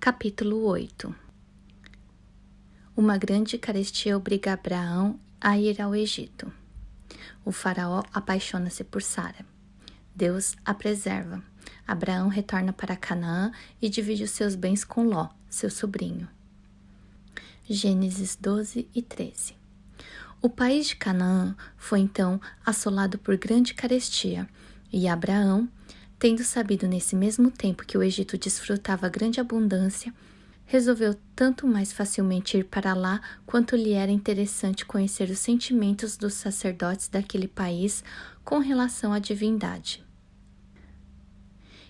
Capítulo 8. Uma grande carestia obriga Abraão a ir ao Egito. O faraó apaixona-se por Sara. Deus a preserva. Abraão retorna para Canaã e divide os seus bens com Ló, seu sobrinho. Gênesis 12 e 13. O país de Canaã foi então assolado por grande carestia, e Abraão, tendo sabido nesse mesmo tempo que o Egito desfrutava grande abundância, resolveu tanto mais facilmente ir para lá quanto lhe era interessante conhecer os sentimentos dos sacerdotes daquele país com relação à divindade.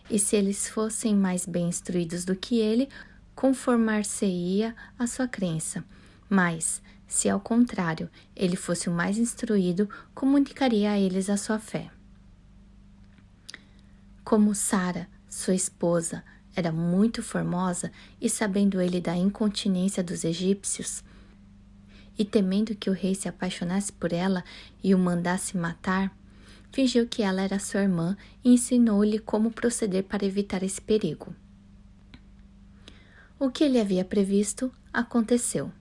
E se eles fossem mais bem instruídos do que ele, conformar-se-ia à sua crença. Mas, se ao contrário, ele fosse o mais instruído, comunicaria a eles a sua fé. Como Sara, sua esposa, era muito formosa, e sabendo ele da incontinência dos egípcios, e temendo que o rei se apaixonasse por ela e o mandasse matar, fingiu que ela era sua irmã e ensinou-lhe como proceder para evitar esse perigo. O que ele havia previsto aconteceu.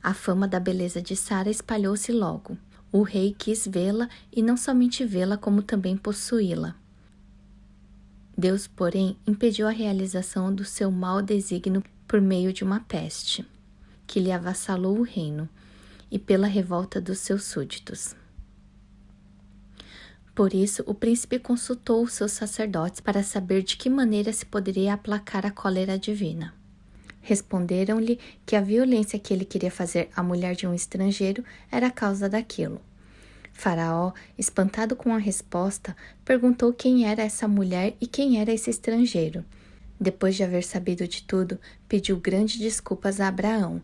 A fama da beleza de Sara espalhou-se logo. O rei quis vê-la e não somente vê-la, como também possuí-la. Deus, porém, impediu a realização do seu mau desígnio por meio de uma peste, que lhe avassalou o reino, e pela revolta dos seus súditos. Por isso, o príncipe consultou os seus sacerdotes para saber de que maneira se poderia aplacar a cólera divina. Responderam-lhe que a violência que ele queria fazer à mulher de um estrangeiro era a causa daquilo. Faraó, espantado com a resposta, perguntou quem era essa mulher e quem era esse estrangeiro. Depois de haver sabido de tudo, pediu grandes desculpas a Abraão.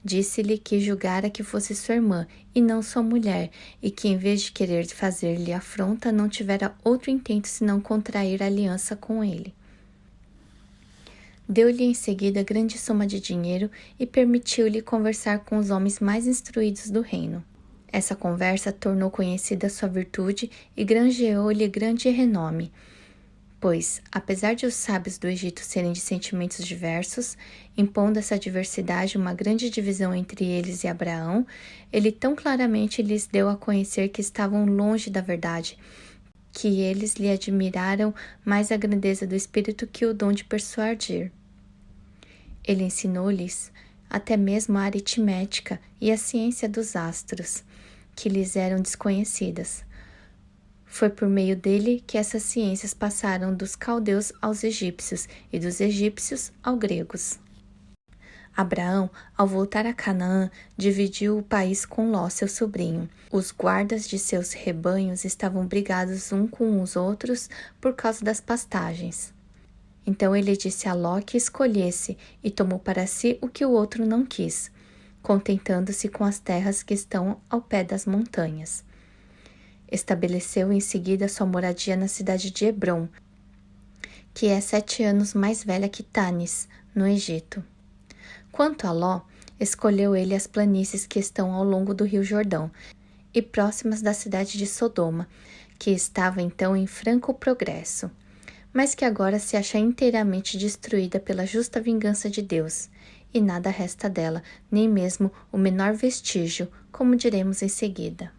Disse-lhe que julgara que fosse sua irmã e não sua mulher, e que em vez de querer fazer-lhe afronta, não tivera outro intento senão contrair aliança com ele. Deu-lhe em seguida grande soma de dinheiro e permitiu-lhe conversar com os homens mais instruídos do reino. Essa conversa tornou conhecida sua virtude e granjeou-lhe grande renome, pois, apesar de os sábios do Egito serem de sentimentos diversos, impondo essa diversidade uma grande divisão entre eles e Abraão, ele tão claramente lhes deu a conhecer que estavam longe da verdade, que eles lhe admiraram mais a grandeza do espírito que o dom de persuadir. Ele ensinou-lhes até mesmo a aritmética e a ciência dos astros, que lhes eram desconhecidas. Foi por meio dele que essas ciências passaram dos caldeus aos egípcios e dos egípcios aos gregos. Abraão, ao voltar a Canaã, dividiu o país com Ló, seu sobrinho. Os guardas de seus rebanhos estavam brigados uns com os outros por causa das pastagens. Então ele disse a Ló que escolhesse e tomou para si o que o outro não quis, contentando-se com as terras que estão ao pé das montanhas. Estabeleceu em seguida sua moradia na cidade de Hebrom, que é 7 anos mais velha que Tanis, no Egito. Quanto a Ló, escolheu ele as planícies que estão ao longo do rio Jordão e próximas da cidade de Sodoma, que estava então em franco progresso, mas que agora se acha inteiramente destruída pela justa vingança de Deus, e nada resta dela, nem mesmo o menor vestígio, como diremos em seguida.